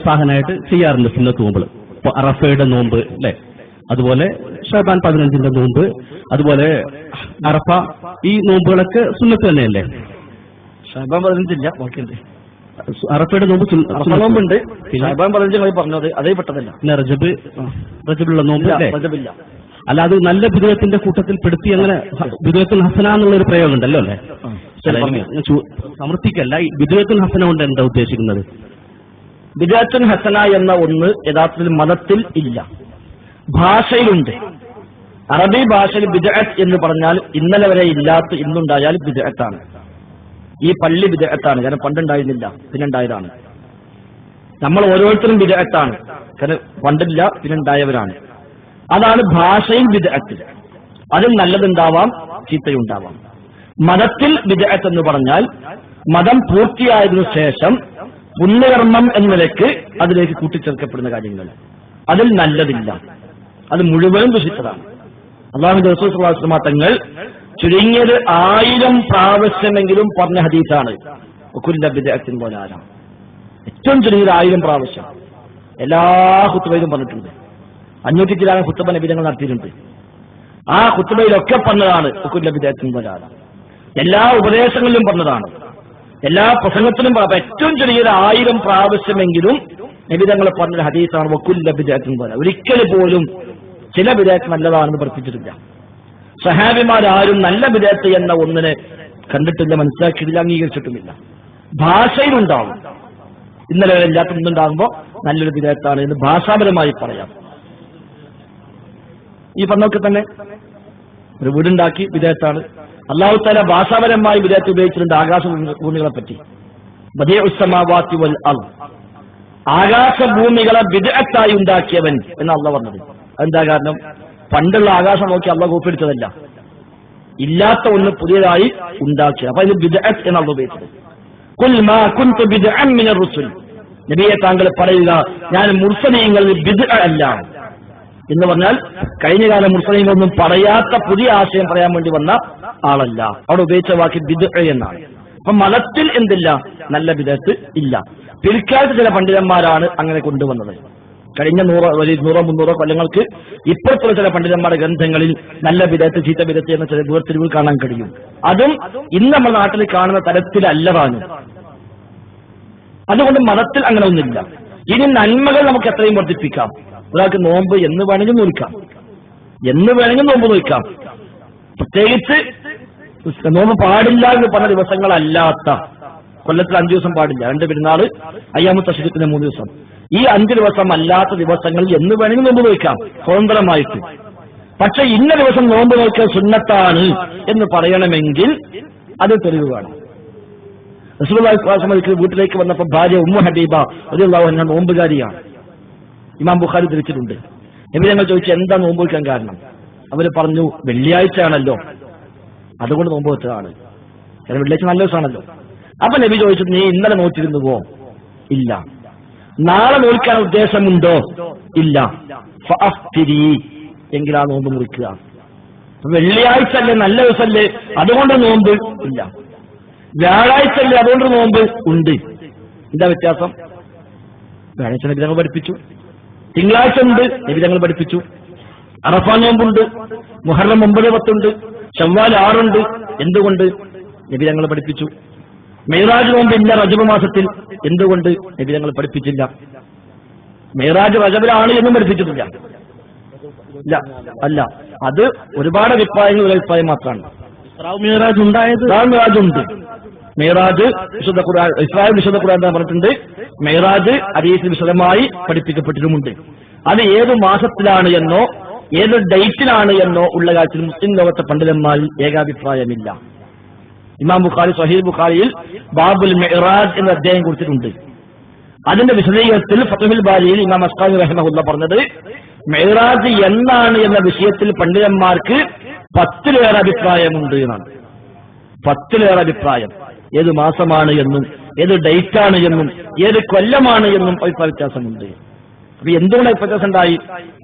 പ്രോത്സാഹനമായിട്ട് ചെയ്യാറുണ്ട് സുന്നത്ത് നോമ്പുകൾ. ഇപ്പൊ അറഫയുടെ നോമ്പ് അല്ലെ, അതുപോലെ ഷഅബാൻ 15 നോമ്പ്, അതുപോലെ അറഫ, ഈ നോമ്പുകളൊക്കെ സുന്നത്ത് തന്നെയല്ലേ? ഷഅബാൻ 15 ബാക്കിയുണ്ട്. അറഫയുടെ നോമ്പ് നോമ്പുണ്ട്, ഷഅബാൻ 15 പറഞ്ഞത് അതേ പെട്ടതല്ല. പിന്നെ റജബിലുള്ള നോമ്പ് റജബില്ല. അല്ല, അത് നല്ല ബിദ്അത്തിന്റെ കൂട്ടത്തിൽ പെടുത്തി അങ്ങനെ ബിദ്അത്തുൽ ഹസന എന്നുള്ളൊരു പ്രയോഗം ഉണ്ടല്ലോ അല്ലെ? സമർത്ഥിക്കല്ല, ഈ ബിദ്അത്തുൽ ഹസന കൊണ്ട് എന്താ ഉദ്ദേശിക്കുന്നത്? ബിദ്അത്തുൽ ഹസന എന്ന ഒന്ന് യഥാർത്ഥത്തിൽ മതത്തിൽ ഇല്ല, ഭാഷയിലുണ്ട്. അറബി ഭാഷയിൽ ബിദ്അത്ത് എന്ന് പറഞ്ഞാൽ ഇന്നലെ വരെ ഇല്ലാത്ത ഇന്നുണ്ടായാൽ ബിദ്അത്താണ്. ഈ പള്ളി ബിദ്അത്താണ്, കാരണം പണ്ടുണ്ടായിരുന്നില്ല, പിന്നെ ഉണ്ടായതാണ്. നമ്മൾ ഓരോരുത്തരും ബിദ്അത്താണ്, കാരണം പണ്ടില്ല, പിന്നെ ഉണ്ടായവരാണ്. അതാണ് ഭാഷയിൽ ബിദ്അത്ത്. അതിൽ നല്ലതുണ്ടാവാം, ചീത്തയുണ്ടാവാം. മതത്തിൽ ബിദ്അത്ത് എന്ന് പറഞ്ഞാൽ മതം പൂർത്തിയായതിനു ശേഷം പുണ്യകർമ്മം എന്ന നിലയ്ക്ക് അതിലേക്ക് കൂട്ടിച്ചേർക്കപ്പെടുന്ന കാര്യങ്ങൾ, അതിൽ നല്ലതില്ല, അത് മുഴുവനും ദുഷിച്ചതാണ്. അല്ലാഹുവിന്റെ റസൂൽ സ്വല്ലല്ലാഹു അലൈഹി വസല്ലം തങ്ങൾ ചുരുങ്ങിയത് 1000 പ്രാവശ്യമെങ്കിലും പറഞ്ഞ ഹദീസാണ് വകുല്ല ബിദ്അത്തിൻ ദലാല. ഏറ്റവും ചുരുങ്ങിയത് 1000 പ്രാവശ്യം എല്ലാ ഖുത്ബയിലും പറഞ്ഞിട്ടുണ്ട്. 500 ചില ഖുത്ബ നബിതങ്ങൾ നടത്തിയിട്ടുണ്ട്. ആ ഖുത്ബയിലൊക്കെ പറഞ്ഞതാണ് വകുല്ല ബിദ്അത്തിൻ ദലാല. എല്ലാ ഉപദേശങ്ങളിലും പറഞ്ഞതാണ്, എല്ലാ പ്രസംഗത്തിലും ഏറ്റവും ചെറിയൊരു 1000 പ്രാവശ്യമെങ്കിലും നബിതങ്ങൾ പറഞ്ഞ ഹദീസാണ് വകുല്ല ബിദ്അത്തിൻ ദലാല. ഒരിക്കലും പോലും ചില ബിദ്അത്ത് നല്ലതാണെന്ന് പഠിപ്പിച്ചിട്ടില്ല. സഹാബിമാരാരും നല്ല ബിദ്അത്ത് എന്ന ഒന്നിനെ കണ്ടിട്ടില്ല, മനസ്സിലാക്കിയിട്ടില്ല, അംഗീകരിച്ചിട്ടുമില്ല. ഭാഷയിലുണ്ടാവും, ഇന്നലെ ഇല്ലാത്ത ഒന്നുണ്ടാകുമ്പോൾ നല്ലൊരു ബിദ്അത്താണ് എന്ന് ഭാഷാപരമായി പറയാം. ഈ പറഞ്ഞൊക്കെ തന്നെ ഒരു വീടുണ്ടാക്കി ബിദ്അത്താണ്. അല്ലാഹു തആല ഭാഷാപരമായി ബിദ്അത്ത് ഉപയോഗിച്ചിട്ടുണ്ട് ആകാശഭൂമികളെ പറ്റി. ബദീഉസ് സമാവാതി വൽ അർദ്, ആകാശഭൂമികളെ ബിദ്അത്തായി ഉണ്ടാക്കിയവൻ എന്ന് അല്ലാഹു പറഞ്ഞത്. എന്താ കാരണം? പണ്ടുള്ള ആകാശം നോക്കി അല്ലാഹു കോപ്പിടിച്ചതല്ല, ഇല്ലാത്ത ഒന്ന് പുതിയതായി ഉണ്ടാക്കിയത്. അപ്പൊ ഇത് ബിദ്അത്ത് എന്നാണ് ഉപയോഗിച്ചത്. ഖുൽ മാ കുൻതു ബിദ്അൻ മിനർ റുസുൽ, നബിയെ താങ്കൾ പറയുക, ഞാൻ മുർസലീങ്ങളിൽ ബിദ്അ അല്ല എന്ന് പറഞ്ഞാൽ കഴിഞ്ഞ കാല മുർസലീങ്ങളൊന്നും പറയാത്ത പുതിയ ആശയം പറയാൻ വേണ്ടി വന്ന ആളല്ല. അവിടെ ഉപയോഗിച്ച വാക്ക് ബിദ്അ എന്നാണ്. അപ്പൊ മതത്തിൽ എന്തില്ല? നല്ല ബിദ്അത്ത് ഇല്ല. പിൽക്കാലത്ത് ചില പണ്ഡിതന്മാരാണ് അങ്ങനെ കൊണ്ടുവന്നത്. കഴിഞ്ഞ 100-300 കൊല്ലങ്ങൾക്ക് ഇപ്പോഴത്തുള്ള ചില പണ്ഡിതന്മാരുടെ ഗ്രന്ഥങ്ങളിൽ നല്ല ബിദ്അത്ത്, ചീത്ത ബിദ്അത്ത് എന്ന ചില വേർതിരിവുകൾ കാണാൻ കഴിയും. അതും ഇന്ന് നമ്മുടെ നാട്ടിൽ കാണുന്ന തരത്തിലല്ല താനും. അതുകൊണ്ട് മതത്തിൽ അങ്ങനെ ഒന്നുമില്ല. ഇനി നന്മകൾ നമുക്ക് എത്രയും വർദ്ധിപ്പിക്കാം. ഒരാൾക്ക് നോമ്പ് എന്ന് വേണമെങ്കിൽ നോക്കാം, എന്ന് വേണമെങ്കിൽ നോമ്പ് നോക്കാം. പ്രത്യേകിച്ച് നോമ്പ് പാടില്ല എന്ന് പറഞ്ഞ ദിവസങ്ങളല്ലാത്ത, കൊല്ലത്തിൽ 5 ദിവസം പാടില്ല, 2 പെരുന്നാള്, അയ്യാമു തശ്രീഖിന് 3 ദിവസം, ഈ 5 ദിവസം അല്ലാത്ത ദിവസങ്ങളിൽ എന്ന് വേണമെങ്കിൽ നോമ്പ് നോക്കാം സ്വതന്ത്രമായിട്ട്. പക്ഷെ ഇന്ന ദിവസം നോമ്പ് നോക്കാൻ സുന്നത്താണ് എന്ന് പറയണമെങ്കിൽ അത് തെളിവ് വേണം. റസൂലുള്ളാഹി സ്വല്ലല്ലാഹു അലൈഹി വസല്ലം വീട്ടിലേക്ക് വന്നപ്പോൾ ഭാര്യ ഉമ്മു ഹബീബ റളിയല്ലാഹു അൻഹ നോമ്പുകാരിയാണ്. ഇമാം ബുഖാരി ധരിച്ചിട്ടുണ്ട്. നബി ഞങ്ങൾ ചോദിച്ചു, എന്താ നോമ്പ് വയ്ക്കാൻ കാരണം? അവർ പറഞ്ഞു, വെള്ളിയാഴ്ച ആണല്ലോ, അതുകൊണ്ട് നോമ്പ് വെച്ചതാണ്. കാരണം വെള്ളിയാഴ്ച നല്ല ദിവസമാണല്ലോ. അപ്പൊ നബി ചോദിച്ചു, നീ ഇന്നലെ നോറ്റിരുന്നുവോ? ഇല്ല. നാളെ നോക്കാൻ ഉദ്ദേശമുണ്ടോ? ഇല്ല. ഫഅഫ്തിരി, എങ്കിൽ ആ നോമ്പ് മുറിക്കുക. വെള്ളിയാഴ്ച അല്ലേ, നല്ല ദിവസമല്ലേ, അതുകൊണ്ട് നോമ്പ് ഇല്ല. വ്യാഴാഴ്ച അല്ലേ, അതുകൊണ്ട് നോമ്പ് ഉണ്ട്. എന്താ വ്യത്യാസം? വ്യാഴാഴ്ച നബി ഞങ്ങൾ പഠിപ്പിച്ചു, തിങ്കളാഴ്ച ഉണ്ട്, നബി ഞങ്ങൾ പഠിപ്പിച്ചു. അറഫ നോമ്പുണ്ട്, മുഹറം 9, 10 ഉണ്ട്, ശവ്വാൽ 6 ഉണ്ട്. എന്തുകൊണ്ട്? നബി ഞങ്ങൾ പഠിപ്പിച്ചു. മെഹ്റാജ് നോമ്പ് ഇല്ല റജബ് മാസത്തിൽ, എന്തുകൊണ്ട്? നബി ഞങ്ങൾ പഠിപ്പിച്ചില്ല. മെഹ്റാജ് റജബിലാണ് എന്നും പഠിപ്പിച്ചിട്ടില്ല. ഇല്ല, അല്ല, അത് ഒരുപാട് അഭിപ്രായങ്ങൾ, ഒരു അഭിപ്രായം മാത്രമാണ്. മിഹ്റാജ് ഉണ്ടായത്, മിഹ്റാജ് ഉണ്ട്. മെഹ്റാജ് വിശുദ്ധ ഖുർആൻ, ഇസ്രായേൽ വിശുദ്ധ ഖുർആൻ പറഞ്ഞിട്ടുണ്ട്. മെഹ്റാജ് ഹദീസിൽ വിശദമായി പഠിപ്പിക്കപ്പെട്ടിട്ടുമുണ്ട്. അത് ഏത് മാസത്തിലാണ് എന്നോ ഏത് ഡേറ്റിലാണ് എന്നോ ഉള്ള കാര്യത്തിൽ മുസ്ലിം ലോകത്തെ പണ്ഡിതന്മാരിൽ ഏകാഭിപ്രായമില്ല. ഇമാം ബുഖാരി സ്വഹീഹ് ബുഖാരിയിൽ ബാബുൽ മിഅ്റാജ് എന്ന അധ്യായം കുറിച്ചിട്ടുണ്ട്. അതിന്റെ വിശദീകരണത്തിൽ ഫത്ഹുൽ ബാരിയിൽ ഇമാം അസ്ഖാലി റഹിമഹുല്ലാഹ് പറഞ്ഞത്, മിഅ്റാജ് എന്നാണ് എന്ന വിഷയത്തിൽ പണ്ഡിതന്മാർക്ക് 10-ലേറെ അഭിപ്രായമുണ്ട് എന്നാണ്. 10-ലേറെ അഭിപ്രായം. ഏത് മാസമാണ് എന്നും ഏത് ഡേറ്റാണ് എന്നും ഏത് കൊല്ലമാണ് എന്നും അഭിപ്രായ വ്യത്യാസമുണ്ട്. അപ്പൊ എന്തുകൊണ്ട് വ്യത്യാസം ഉണ്ടായി?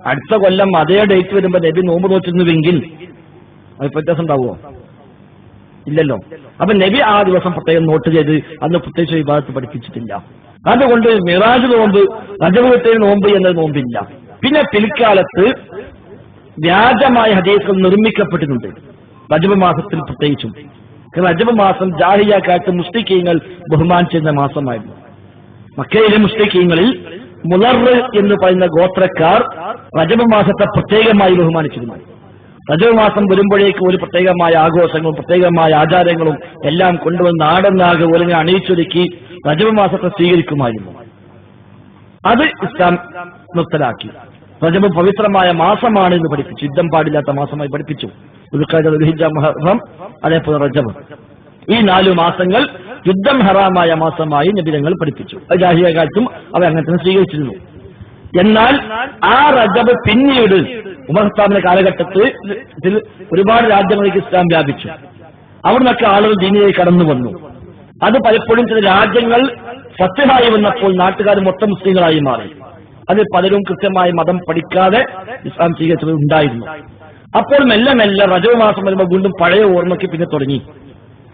അടുത്ത കൊല്ലം അതേ ഡേറ്റ് വരുമ്പോൾ നബി നോമ്പ് നോച്ചിരുന്നുവെങ്കിൽ വ്യത്യാസം ഉണ്ടാവുമോ? ഇല്ലല്ലോ. അപ്പൊ നബി ആ ദിവസം പ്രത്യേകം നോട്ട് ചെയ്ത് അന്ന് പ്രത്യേകിച്ച് വിഭാഗത്ത് പഠിപ്പിച്ചിട്ടില്ല. അതുകൊണ്ട് മിറാജ് നോമ്പ് റജബ് 8 നോമ്പ് എന്നത് നോമ്പില്ല. പിന്നെ പിൽക്കാലത്ത് വ്യാജമായ ഹദീസുകൾ നിർമ്മിക്കപ്പെട്ടിട്ടുണ്ട് റജബ് മാസത്തിൽ പ്രത്യേകിച്ചും. റജബ് മാസം ജാഹിലിയ്യ കാലത്ത് മുസ്ലിക്കീങ്ങൾ ബഹുമാനിച്ചിരുന്ന മാസമായിരുന്നു. മക്കയിലെ മുസ്ലിക്കീങ്ങളിൽ മുളർ എന്ന് പറയുന്ന ഗോത്രക്കാർ റജബ് മാസത്തെ പ്രത്യേകമായി ബഹുമാനിച്ചിരുന്നു. റജബ് മാസം വരുമ്പോഴേക്ക് ഒരു പ്രത്യേകമായ ആഘോഷങ്ങളും പ്രത്യേകമായ ആചാരങ്ങളും എല്ലാം കൊണ്ടുവന്ന് നാടെന്നാകെ ഒരുങ്ങി അണിയിച്ചൊരുക്കി റജബ് മാസത്തെ സ്വീകരിക്കുമായിരുന്നു. അത് ഇസ്ലാം നിർത്തലാക്കി. റജബ് പവിത്രമായ മാസമാണ് എന്ന് പഠിപ്പിച്ചു, യുദ്ധം പാടില്ലാത്ത മാസമായി പഠിപ്പിച്ചു. ദുൽഹിജ്ജ, മുഹറം, അതേപോലെ റജബ്, ഈ 4 മാസങ്ങൾ യുദ്ധം ഹറാമായ മാസമായി നബി തങ്ങൾ പഠിപ്പിച്ചു. ജാഹിലിയ്യ കാലത്തും അവർ അങ്ങനെ തന്നെ സ്വീകരിച്ചിരുന്നു. എന്നാൽ ആ റജബ് പിന്നീട് ഉമർ ഖത്താബിന്റെ കാലഘട്ടത്തിൽ ഒരുപാട് രാജ്യങ്ങളിലേക്ക് ഇസ്ലാം വ്യാപിച്ചു. അവിടെ നിന്നൊക്കെ ആളുകൾ ദീനിലേക്ക് കടന്നു വന്നു. അത് പലപ്പോഴും ചില രാജ്യങ്ങൾ ഫത്ഹായി വന്നപ്പോൾ നാട്ടുകാർ മൊത്തം മുസ്ലിങ്ങളായി മാറി. അത് പലരും കൃത്യമായി മതം പഠിക്കാതെ ഇസ്ലാം സ്വീകരിച്ചത് ഉണ്ടായിരുന്നു. അപ്പോൾ മെല്ലെ മെല്ലെ റജബ് മാസം വരുമ്പോൾ വീണ്ടും പഴയ ഓർമ്മയ്ക്ക് പിന്നെ തുടങ്ങി.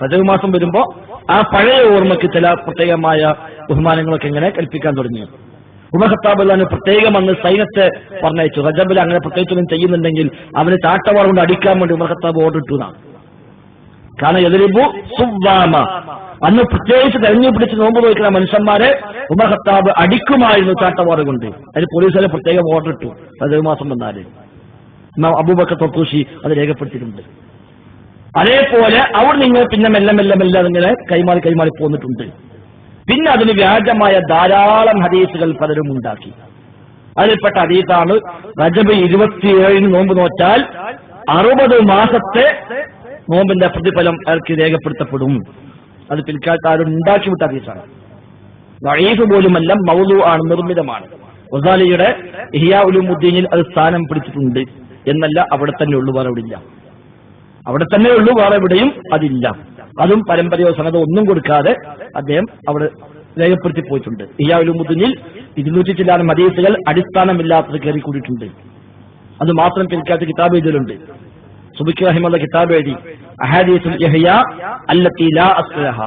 റജബ് മാസം വരുമ്പോൾ ആ പഴയ ഓർമ്മയ്ക്ക് ചില പ്രത്യേകമായ ബഹുമാനങ്ങളൊക്കെ ഇങ്ങനെ കൽപ്പിക്കാൻ തുടങ്ങി. ഉമർ ഖത്താബ് അള്ളാഹു പ്രത്യേകം അന്ന് സൈന്യത്തെ പറഞ്ഞയച്ചു. റജബിൽ അങ്ങനെ പ്രത്യേകിച്ചൊന്നും ചെയ്യുന്നുണ്ടെങ്കിൽ അവന് ചാട്ടവാർ കൊണ്ട് അടിക്കാൻ വേണ്ടി ഉമർ ഖത്താബ് ഓർഡർ ഇട്ടു എന്നാണ്. കാരണം എതിരിബു സുവാമ, അന്ന് പ്രത്യേകിച്ച് തെരഞ്ഞു പിടിച്ച് നോമ്പ് നോക്കുന്ന മനുഷ്യന്മാരെ ഉമർ ഖത്താബ് അടിക്കുമായിരുന്നു ചാട്ടവാർ കൊണ്ട്. അതിന് പോലീസുകാരെ പ്രത്യേകം ഓർഡർ ഇട്ടു റജബ് മാസം വന്നാല്. അബൂബക്കർ തർത്തൂശി അത് രേഖപ്പെടുത്തിയിട്ടുണ്ട്. അതേപോലെ അവിടെ നിങ്ങൾ പിന്നെ മെല്ലെ മെല്ലെ മെല്ലെ അതിങ്ങനെ കൈമാറി പോന്നിട്ടുണ്ട്. പിന്നെ അതിന് വ്യാജമായ ധാരാളം ഹദീസുകൾ പലരും ഉണ്ടാക്കി. അതിൽപ്പെട്ട ഹദീസാണ് റജബ് 27 നോമ്പ് നോറ്റാൽ 60 മാസത്തെ നോമ്പിന്റെ പ്രതിഫലം അയാൾക്ക് രേഖപ്പെടുത്തപ്പെടും. അത് പിൽക്കാലത്ത് ആരും ഉണ്ടാക്കിവിട്ട ഹദീസാണ്. ദഈഫ് പോലുമല്ല, മൗദൂ ആണ്, നിർമ്മിതമാണ്. ഗസാലിയുടെ ഇഹ്യാ ഉലൂമുദ്ദീനിൽ അത് സ്ഥാനം പിടിച്ചിട്ടുണ്ട് എന്നല്ല, അവിടെ തന്നെ ഉള്ളു, വേറെ എവിടെയില്ല. അവിടെ തന്നെ ഉള്ളു, വേറെ എവിടെയും അതില്ല. അതും പരമ്പരയോ സനതോ ഒന്നും കൊടുക്കാതെ അദ്ദേഹം അവിടെ രേഖപ്പെടുത്തി പോയിട്ടുണ്ട്. ഇഹ്യാ ഉലൂമുദ്ദീനിൽ 200 ചില്ലാനം ഹദീസുകൾ അടിസ്ഥാനമില്ലാത്തത് കയറി കൂടിയിട്ടുണ്ട്. അത് മാത്രം പിൽക്കാലത്ത് കിതാബ് എഴുതലുണ്ട്. സുബിക്ക് റഹിമഹുള്ള കിതാബ് എഴുതി അഹാദീസുൽ ഇഹ്യാ അല്ലത്തി ലാ അസ്ലഹ,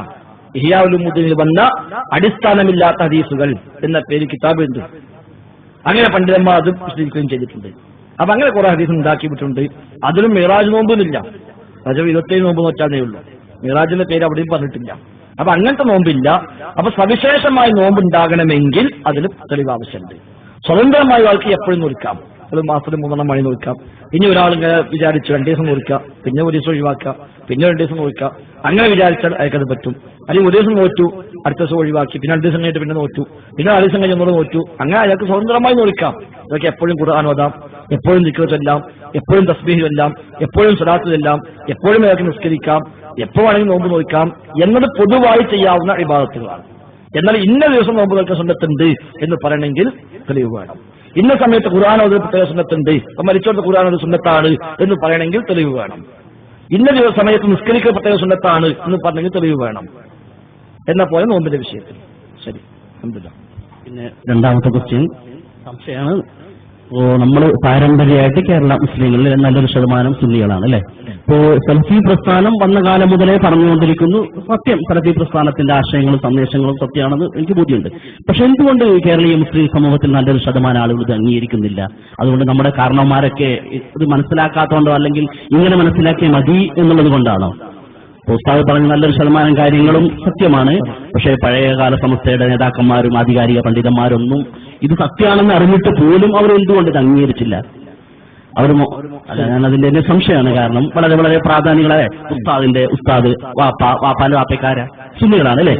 ഇഹ്യാ ഉലൂമുദ്ദീനിൽ വന്ന അടിസ്ഥാനമില്ലാത്ത ഹദീസുകൾ എന്ന പേര് കിതാബ് ഉണ്ട്. അങ്ങനെ പണ്ഡിതന്മാർ അത് വിശദീകരിക്കുകയും ചെയ്തിട്ടുണ്ട്. അപ്പൊ അങ്ങനെ കുറെ ഹദീസ് ഉണ്ടാക്കിയിട്ടുണ്ട്. അതിലും മിറാജ് നോമ്പൊന്നുമില്ല. റജബ് 27 നോമ്പ് നോറ്റാന്നേ ഉള്ളൂ. മിറാജിന്റെ പേര് അവിടെയും പറഞ്ഞിട്ടില്ല. അപ്പൊ അങ്ങനത്തെ നോമ്പില്ല. അപ്പൊ സവിശേഷമായി നോമ്പ് ഉണ്ടാകണമെങ്കിൽ അതിന് തെളിവ് ആവശ്യമുണ്ട്. സ്വതന്ത്രമായ ആൾക്ക് എപ്പോഴും നോക്കാം. ഒരു മാസത്തിൽ 3 മണി നോക്കാം. ഇനി ഒരാളിങ്ങനെ വിചാരിച്ചു 2 ദിവസം നോക്കാം, പിന്നെ 1 ദിവസം ഒഴിവാക്കാം, പിന്നെ 2 ദിവസം നോക്കാം. അങ്ങനെ വിചാരിച്ചാൽ അയക്കത് പറ്റും. അല്ലെങ്കിൽ 1 ദിവസം നോറ്റു, അടുത്ത ദിവസം ഒഴിവാക്കി, പിന്നെ 2 ദിവസം കഴിഞ്ഞിട്ട് പിന്നെ നോറ്റു, പിന്നെ 4 ദിവസം കഴിഞ്ഞ് ഒന്നുകൂടെ നോറ്റു. അങ്ങനെ അയാൾക്ക് സ്വതന്ത്രമായി നോക്കാം. ഇതൊക്കെ എപ്പോഴും ഖുർആൻ ഓതാം, എപ്പോഴും ദിക്ർ ചൊല്ലാം, എപ്പോഴും തസ്ബീഹ് ചൊല്ലാം, എപ്പോഴും സ്വലാത്ത് ചൊല്ലാം, എപ്പോഴും അയാൾക്ക് നിസ്കരിക്കാം, എപ്പോ വേണമെങ്കിൽ നോമ്പ് നോക്കാം എന്നത് പൊതുവായി ചെയ്യാവുന്ന ഇബാദത്തുകളാണ്. എന്നാൽ ഇന്ന ദിവസം നോമ്പ് നോക്കാൻ സുന്നത്തുണ്ട് എന്ന് പറയണമെങ്കിൽ തെളിവ് വേണം. ഇന്ന സമയത്ത് ഖുർആൻ ഓതുന്ന പ്രത്യേക സുന്നത്തുണ്ട്, അപ്പൊ മരിച്ചോടത്ത് ഖുർആൻ ഒരു സുന്നത്താണ് എന്ന് പറയണമെങ്കിൽ തെളിവ് വേണം. ഇന്ന സമയത്ത് നിസ്കരിക്കുന്ന പ്രത്യേക സുന്നത്താണ് എന്ന് പറഞ്ഞെങ്കിൽ തെളിവ് വേണം. എന്ന പോലെ നോമ്പിന്റെ വിഷയത്തിൽ. ശരി, അൽഹംദുലില്ലാഹ്. പിന്നെ രണ്ടാമത്തെ ക്വസ്റ്റ്യൻ സംശയമാണ്. നമ്മൾ പാരമ്പര്യമായിട്ട് കേരള മുസ്ലിങ്ങളിൽ നല്ലൊരു ശതമാനം സുന്നികളാണ് അല്ലെ. ഇപ്പോ സലഫി പ്രസ്ഥാനം വന്ന കാലം മുതലേ പറഞ്ഞുകൊണ്ടിരിക്കുന്നു സത്യം, സലഫി പ്രസ്ഥാനത്തിന്റെ ആശയങ്ങളും സന്ദേശങ്ങളും സത്യമാണെന്ന് എനിക്ക് ബോധ്യമുണ്ട്. പക്ഷെ എന്തുകൊണ്ട് കേരളീയ മുസ്ലിം സമൂഹത്തിൽ നല്ലൊരു ശതമാനം ആളുകൾ ഇത് അംഗീകരിക്കുന്നില്ല? അതുകൊണ്ട് നമ്മുടെ കാരണവന്മാരൊക്കെ ഇത് മനസ്സിലാക്കാത്തതുകൊണ്ടോ അല്ലെങ്കിൽ ഇങ്ങനെ മനസ്സിലാക്കിയ മതി എന്നുള്ളത് കൊണ്ടാണോ? ഉസ്താദ് പറഞ്ഞ നല്ലൊരു ശതമാനം കാര്യങ്ങളും സത്യമാണ്. പക്ഷേ പഴയകാല സംസ്ഥയുടെ നേതാക്കന്മാരും ആധികാരിക പണ്ഡിതന്മാരൊന്നും ഇത് സത്യമാണെന്ന് അറിഞ്ഞിട്ട് പോലും അവർ എന്തുകൊണ്ട് ഇത് അംഗീകരിച്ചില്ല? അല്ല, ഞാൻ അതിന്റെ തന്നെ സംശയമാണ്. കാരണം വളരെ വളരെ പ്രാധാനികളെ ഉസ്താദ് വാപ്പാന്റെ വാപ്പക്കാര സുന്നികളാണ് അല്ലെ.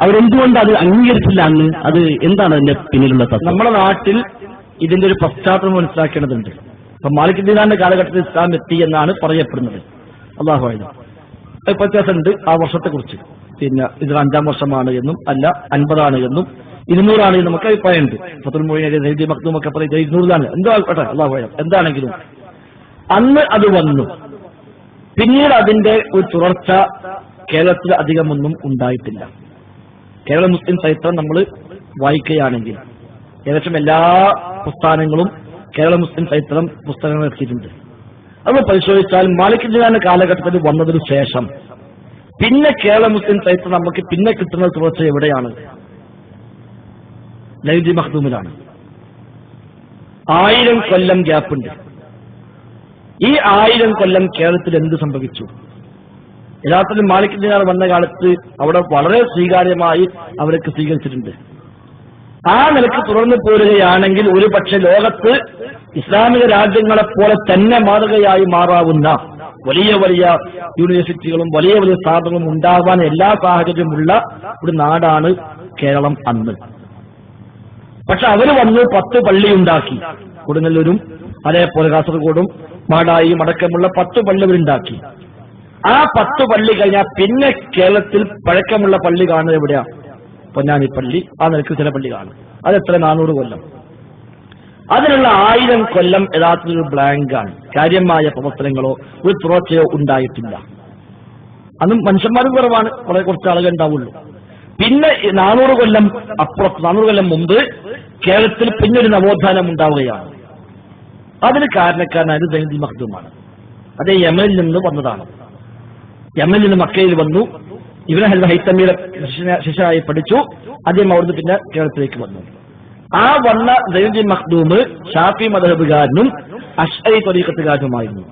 അവരെന്തുകൊണ്ട് അത് അംഗീകരിച്ചില്ല അന്ന്? അത് എന്താണ് അതിന്റെ പിന്നിലുള്ള തത്വം? നമ്മുടെ നാട്ടിൽ ഇതിന്റെ ഒരു പശ്ചാത്തലം മനസ്സിലാക്കേണ്ടതുണ്ട്. ഇപ്പൊ മാലിക് ദീനാന്റെ കാലഘട്ടത്തിൽ ഇസ്ലാം എത്തി എന്നാണ് പറയപ്പെടുന്നത്. അല്ലാഹു അഅലം. വ്യത്യാസമുണ്ട് ആ വർഷത്തെക്കുറിച്ച്. പിന്നെ ഇത് 5-ാം വർഷമാണ് എന്നും അല്ല 50 എന്നും 200 എന്ന് നമുക്ക് അഭിപ്രായമുണ്ട്. ഫത്തുൽ മുഈൻ മഖ്ദൂമൊക്കെ പറയും 200 എന്തോ ആയിക്കോട്ടെ, അല്ലാഹു അഅലം. എന്താണെങ്കിലും അന്ന് അത് വന്നു. പിന്നീട് അതിന്റെ ഒരു തുടർച്ച കേരളത്തിൽ അധികമൊന്നും ഉണ്ടായിട്ടില്ല. കേരള മുസ്ലിം ചരിത്രം നമ്മൾ വായിക്കുകയാണെങ്കിൽ ഏകദേശം എല്ലാ പ്രസ്ഥാനങ്ങളും കേരള മുസ്ലിം ചരിത്രം പുസ്തകങ്ങൾ എത്തിയിട്ടുണ്ട്. അത് പരിശോധിച്ചാൽ മാലിക് ദീനാന്റെ കാലഘട്ടത്തിൽ വന്നതിനു ശേഷം പിന്നെ കേരള മുസ്ലിം ചരിത്രം നമുക്ക് പിന്നെ കിട്ടുന്ന തുടർച്ച എവിടെയാണ്? ലൈജി മഖ്ദൂമിലാണ്. 1000 കൊല്ലം ഗ്യാപ്പുണ്ട്. ഈ 1000 കൊല്ലം കേരളത്തിൽ എന്ത് സംഭവിച്ചു? യഥാർത്ഥത്തിൽ മാലിക് ദിനാർ വന്ന കാലത്ത് അവിടെ വളരെ സ്വീകാര്യമായി അവർക്ക് സ്വീകരിച്ചിട്ടുണ്ട്. ആ നിലക്ക് തുടർന്ന് പോരുകയാണെങ്കിൽ ഒരു പക്ഷെ ലോകത്ത് ഇസ്ലാമിക രാജ്യങ്ങളെപ്പോലെ തന്നെ മാതൃകയായി മാറാവുന്ന വലിയ വലിയ യൂണിവേഴ്സിറ്റികളും വലിയ വലിയ സ്ഥാപനങ്ങളും ഉണ്ടാവാൻ എല്ലാ സാഹചര്യമുള്ള ഒരു നാടാണ് കേരളം അന്ന്. പക്ഷെ അവര് വന്ന് 10 പള്ളി ഉണ്ടാക്കി. കൊടുങ്ങല്ലൂരും അതേപോലെ കാസർഗോഡും മാടായിയും അടക്കമുള്ള 10 പള്ളി അവരുണ്ടാക്കി. ആ 10 പള്ളി കഴിഞ്ഞാൽ പിന്നെ കേരളത്തിൽ പഴക്കമുള്ള പള്ളി കാണുന്നത് എവിടെയാ? പൊന്നാനി പള്ളി. ആ നിലക്ക് ചില പള്ളി കാണും. അതെത്ര 400 കൊല്ലം. അതിനുള്ള 1000 കൊല്ലം യഥാർത്ഥത്തിൽ ഒരു ബ്ലാങ്കാണ്. കാര്യമായ പ്രവർത്തനങ്ങളോ ഒരു തുടർച്ചയോ ഉണ്ടായിട്ടില്ല. അന്നും മനുഷ്യന്മാരും കുറവാണ്, വളരെ കുറച്ച് ആളുകൾ ഉണ്ടാവുള്ളൂ. പിന്നെ 400 കൊല്ലം അപ്പുറത്ത് 400 കൊല്ലം മുമ്പ് കേരളത്തിൽ പിന്നൊരു നവോത്ഥാനം ഉണ്ടാവുകയാണ്. അതിന് കാരണക്കാരനായത് സൈനുദ്ദീൻ മഖ്ദൂമാണ്. അതേ യമനിൽ നിന്ന് വന്നതാണ്. യമനിൽ നിന്ന് മക്കയിൽ വന്നു. ഇബ്നു ഹൈത്തമിയുടെ ശിഷ്യനായി പഠിച്ചു. അദ്ദേഹം അവിടുന്ന് പിന്നെ കേരളത്തിലേക്ക് വന്നു. ആ വന്ന സൈനുദ്ദീൻ മഖ്ദൂം ഷാഫി മദ്ഹബുകാരനും അശ്അരി ത്വരീഖത്തുകാരനുമായിരുന്നു.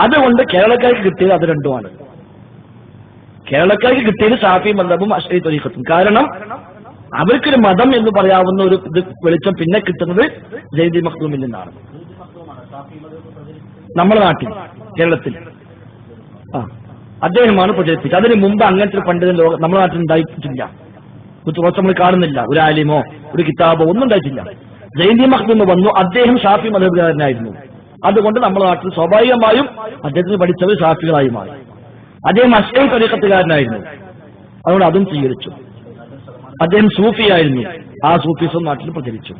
അതുകൊണ്ട് കേരളക്കാർക്ക് കിട്ടിയത് അത് രണ്ടുമാണ്. കേരളക്കാർക്ക് കിട്ടിയത് ഷാഫി മദ്ഹബും അശ്അരി ത്വരീഖത്തും. കാരണം അവർക്കൊരു മതം എന്ന് പറയാവുന്ന ഒരു ഇത് വെളിച്ചം പിന്നെ കിട്ടുന്നത് സൈനുദ്ദീൻ മഖ്ദൂമിൽ നിന്നാണ്. നമ്മുടെ നാട്ടിൽ കേരളത്തിൽ അദ്ദേഹമാണ് പ്രചരിപ്പിച്ചത്. അതിന് മുമ്പ് അങ്ങനത്തെ ഒരു പണ്ഡിതൻ നമ്മുടെ നാട്ടിൽ ഉണ്ടായിട്ടില്ല. കുറച്ച് നമ്മൾ കാണുന്നില്ല. ഒരു ആലിമോ ഒരു കിതാബോ ഒന്നും ഉണ്ടായിട്ടില്ല. സൈനുദ്ദീൻ മഖ്ദൂം വന്നു. അദ്ദേഹം ഷാഫി മദ്ഹബുകാരനായിരുന്നു. അതുകൊണ്ട് നമ്മുടെ നാട്ടിൽ സ്വാഭാവികമായും അദ്ദേഹത്തിന് പഠിച്ചത് ഷാഫികളായി മാറി. അദ്ദേഹം അശ്അരി ത്വരീഖത്തുകാരനായിരുന്നു. അതുകൊണ്ട് അതും സ്വീകരിച്ചു. അദ്ദേഹം സൂഫിയായിരുന്നു. ആ സൂഫിസം നാട്ടിൽ പ്രചരിച്ചു.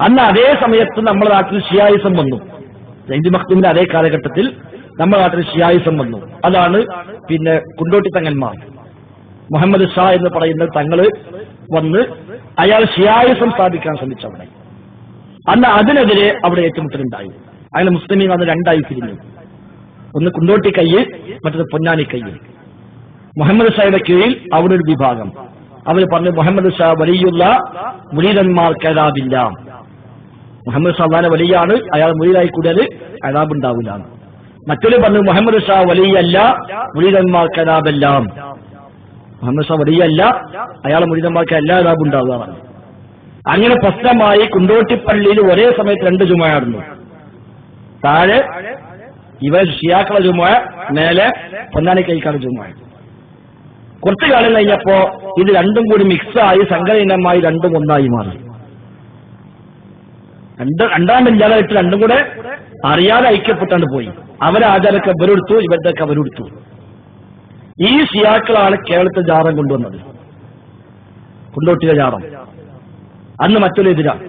അന്ന് അതേ സമയത്ത് നമ്മുടെ നാട്ടിൽ ഷിയായിസം വന്നു. സൈനുദ്ദീൻ മഖ്ദൂമിന്റെ അതേ കാലഘട്ടത്തിൽ നമ്മുടെ നാട്ടിൽ ഷിയായിസം വന്നു. അതാണ് പിന്നെ കുണ്ടോട്ടി തങ്ങന്മാർ, മുഹമ്മദ് ഷാ എന്ന് പറയുന്ന തങ്ങള് വന്ന് അയാൾ ഷിയായിസം സ്ഥാപിക്കാൻ ശ്രമിച്ചവിടെ. അന്ന് അതിനെതിരെ അവിടെ ഏറ്റുമുട്ടലുണ്ടായി. അങ്ങനെ മുസ്ലിമീങ്ങൾ അന്ന് രണ്ടായി പിരിഞ്ഞു. ഒന്ന് കുണ്ടോട്ടി കയ്യ്, മറ്റത് പൊന്നാനി കയ്യ്. മുഹമ്മദ് ഷായുടെ കീഴിൽ അവിടെ ഒരു വിഭാഗം. അവർ പറഞ്ഞു മുഹമ്മദ് ഷാ വലിയുള്ള മുരീദന്മാർക്ക് അതാബില്ല. മുഹമ്മദ് ഷാ വളരെ വലിയാണ്, അയാൾ മുരീദായി കൂടിയാൽ അതാബുണ്ടാവില്ല. മറ്റൊരു പറഞ്ഞു മുഹമ്മദ് ഷാ വലിയല്ല, മുരീദന്മാർക്ക് അതാബെല്ലാം. മുഹമ്മദ് ഷാ വലിയല്ല, അയാളെ മുരീദന്മാർക്ക് എല്ലാ അതാബും ഉണ്ടാവുകയാണ്. അങ്ങനെ പ്രശ്നമായി കുണ്ടോട്ടിപ്പള്ളിയിൽ ഒരേ സമയത്ത് 2 ജുമുഅ നടന്നു. താഴെ ഇവർ ഷിയാക്കളെ ജുമുഅ, മേലെ പൊന്നാനി കൈക്കാട് ജുമുഅ. കുറച്ചു കാലം കഴിഞ്ഞപ്പോ ഇത് രണ്ടും കൂടി മിക്സായി സംഘടനമായി രണ്ടും ഒന്നായി മാറി. രണ്ടാമില്ലാതായിട്ട് രണ്ടും കൂടെ അറിയാതെ ഐക്യപ്പെട്ടാണ്ട് പോയി. അവരാചാരൊക്കെ ഇവരെടുത്തു, ഇവരുടെയൊക്കെ അവരെടുത്തു. ഈ ഷിയാക്കളാണ് കേരളത്തിൽ ജാറം കൊണ്ടുവന്നത്. കുണ്ടോട്ടിലെ ജാറം അന്ന് മറ്റൊരു എതിരാണ്.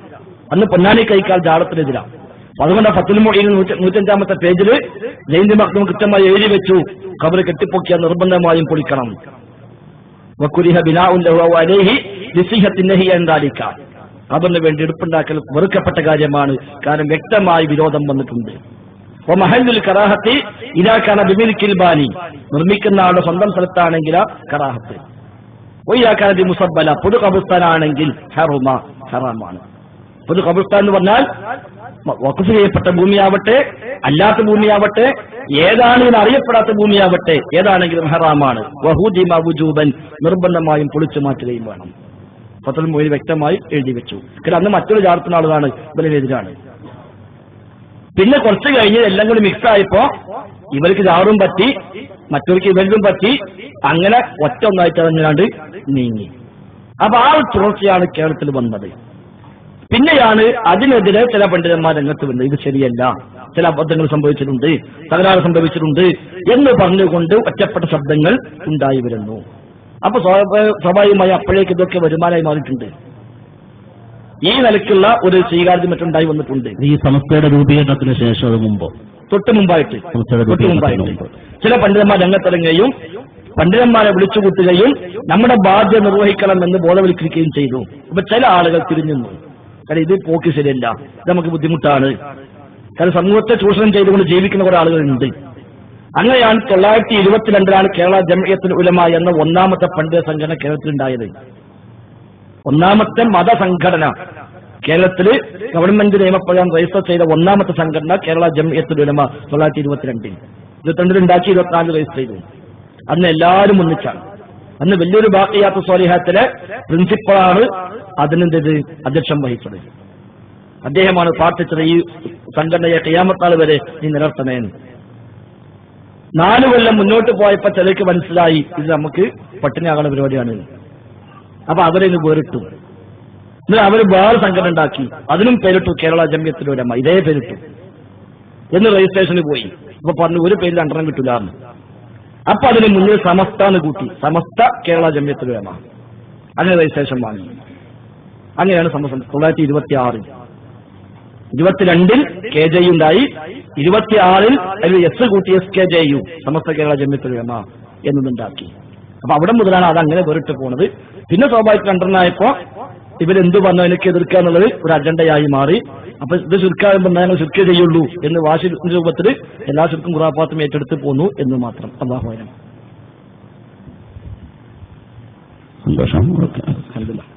അന്ന് പൊന്നാനി കൈക്കാൽ ജാറത്തിനെതിരാണ്. അതുകൊണ്ട് ഫത്തുൽ മുഈൻ 105-ാമത്തെ പേജിൽ സൈനുദ്ദീൻ മഖ്ദൂം കൃത്യമായി എഴുതി വെച്ചു, ഖബർ കെട്ടിപ്പൊക്കിയ നിർബന്ധമായും പൊളിക്കണം. വകുരിഹ ബിനാഉൻ ലഹു അലൈഹി ലിസിഹത്തിൻ നഹി അൻ ദാലിക. ഖബറിന് വേണ്ടി എടുപ്പുണ്ടാക്കൽ വെറുക്കപ്പെട്ട കാര്യമാണ്. കാരണം വ്യക്തമായി വിരോധം വന്നിട്ടുണ്ട്. വമഹല്ലുൽ കറാഹത്തി ഇദാ കാന ബിമിൽകിൽ ബാനി. നിർമ്മിക്കുന്ന ആളുടെ സ്വന്തം സ്ഥലത്താണെങ്കിൽ കറാഹത്ത്. വഇദാ കാന ബിമുസബ്ബല, പൊതു ഖബർസ്ഥാനാണെങ്കിൽ ഹറുമ, ഹറാമാണ്. പൊതു ഖബർസ്ഥാൻ എന്ന് പറഞ്ഞാൽ വഖഫ് ചെയ്യപ്പെട്ട ഭൂമിയാവട്ടെ അല്ലാത്ത ഭൂമിയാവട്ടെ ഏതാണ് എന്ന് അറിയപ്പെടാത്ത ഭൂമിയാവട്ടെ ഏതാണെങ്കിലും ഹറാമാണ്. വഹുദിമ വുജൂബൻ, നിർബന്ധമായും പൊളിച്ചു മാറ്റുകയും വേണം. ഫത്തുൽ മുഈൻ വ്യക്തമായി എഴുതി വെച്ചു. കാരണം അന്ന് മറ്റൊരു ജാറത്തിന് ആളുകളാണ് ഇവരെതിരാണ്. പിന്നെ കുറച്ച് കഴിഞ്ഞ് എല്ലാം കൂടി മിക്സ് ആയപ്പോ ഇവർക്ക് ജാറും പറ്റി, മറ്റവർക്ക് ഇവരും പറ്റി. അങ്ങനെ ഒറ്റ ഒന്നായിട്ട് അതങ്ങാണ്ട് നീങ്ങി. അപ്പൊ ആ തുടർച്ചയാണ് കേരളത്തിൽ വന്നത്. പിന്നെയാണ് അതിനെതിരെ ചില പണ്ഡിതന്മാർ രംഗത്ത് വന്നത്. ഇത് ശരിയല്ല, ചില അബദ്ധങ്ങൾ സംഭവിച്ചിട്ടുണ്ട്, തകരാറ് സംഭവിച്ചിട്ടുണ്ട് എന്ന് പറഞ്ഞുകൊണ്ട് ഒറ്റപ്പെട്ട ശബ്ദങ്ങൾ ഉണ്ടായി വരുന്നു. അപ്പൊ സ്വാഭാവികമായി അപ്പോഴേക്ക് ഇതൊക്കെ വരുമാനമായി മാറിയിട്ടുണ്ട്. ഈ നിലയ്ക്കുള്ള ഒരു സ്വീകാര്യം മറ്റുണ്ടായി വന്നിട്ടുണ്ട്. ഈ സംസ്ഥയുടെ രൂപീകരണത്തിന് ശേഷം അത് മുമ്പോ തൊട്ട് മുമ്പായിട്ട് ചില പണ്ഡിതന്മാർ രംഗത്തിറങ്ങുകയും പണ്ഡിതന്മാരെ വിളിച്ചുകൂട്ടുകയും നമ്മുടെ ബാധ്യത നിർവഹിക്കണമെന്ന് ബോധവൽക്കരിക്കുകയും ചെയ്തു. അപ്പൊ ചില ആളുകൾ തിരിഞ്ഞു. കാരണം ഇത് പോക്ക് ശരിയല്ല, ഇത് നമുക്ക് ബുദ്ധിമുട്ടാണ്. കാരണം സമൂഹത്തെ ചൂഷണം ചെയ്തുകൊണ്ട് ജീവിക്കുന്ന കുറെ ആളുകളുണ്ട്. അങ്ങനെയാണ് 922 കേരള ജംഇയ്യത്തുൽ ഉലമ എന്ന 1ാമത്തെ പണ്ഡിത സംഘടന കേരളത്തിലുണ്ടായത്. ഒന്നാമത്തെ മതസംഘടന കേരളത്തില് ഗവൺമെന്റ് നിയമപ്രകാരം രജിസ്റ്റർ ചെയ്ത ഒന്നാമത്തെ സംഘടന കേരള ജംഇയ്യത്തുൽ ഉലമ 1922 22 ഉണ്ടാക്കി 24 രജിസ്റ്റർ ചെയ്തു. അന്ന് എല്ലാവരും ഒന്നിച്ചാണ്. അന്ന് വലിയൊരു ബാഖിയാത്ത് സ്വാലിഹാത്തിലെ പ്രിൻസിപ്പളാണ് അതിനെന്ത് അധ്യക്ഷം വഹിച്ചത്. അദ്ദേഹമാണ് പ്രാർത്ഥിച്ചത് ഈ സംഘടനയെ ഖിയാമത്ത് നാൾ വരെ നീ നിലനിർത്തണേന്ന്. 4 കൊല്ലം മുന്നോട്ട് പോയപ്പോ ചിലർക്ക് മനസ്സിലായി ഇത് നമുക്ക് പട്ടിണിയാകുന്ന പരിപാടിയാണ്. അപ്പൊ അവരിന്ന് വേറിട്ടു. എന്നിട്ട് അവർ വേറെ സംഘടന ഉണ്ടാക്കി, അതിനും പേരിട്ടു കേരള ജംഇയ്യത്തുൽ ഉലമ. ഇതേ പേരിട്ടു എന്ന് രജിസ്ട്രേഷന് പോയി. അപ്പൊ പറഞ്ഞു ഒരു പേരിൽ 2 കിട്ടില്ലാന്ന്. അപ്പൊ അതിന് മുന്നിൽ സമസ്താന്ന് കൂട്ടി, സമസ്ത കേരള ജംഇയ്യത്തുൽ ഉലമ. അങ്ങനെ രജിസ്ട്രേഷൻ വാങ്ങി. അങ്ങനെയാണ് 1926 22 KJU ഉണ്ടായി. 26 അതിൽ എസ് കൂട്ടി SKJU, സമസ്ത കേരള ജംഇയ്യത്തുൽ ഉലമ എന്നുണ്ടാക്കി. അപ്പൊ അവിടെ മുതലാണ് അതങ്ങനെ വേറിട്ട് പോണത്. പിന്നെ സ്വാഭാവിക രണ്ടെണ്ണായപ്പോ ഇവരെന്തു പറഞ്ഞു എനിക്ക് എതിർക്കുക എന്നുള്ളത് ഒരു അജണ്ടയായി മാറി. അപ്പൊ ഇത് ചുരുക്കാകുമ്പോൾ ഞങ്ങൾ ചുരുക്കേ ചെയ്യുള്ളൂ എന്ന് വാശി രൂപത്തിൽ എല്ലാ ചുരുക്കും ഖുറാഫാത്തും ഏറ്റെടുത്ത് പോന്നു എന്ന് മാത്രം. അല്ലാഹു അഅലം. സന്തോഷം. അൽഹംദുലില്ലാഹ്.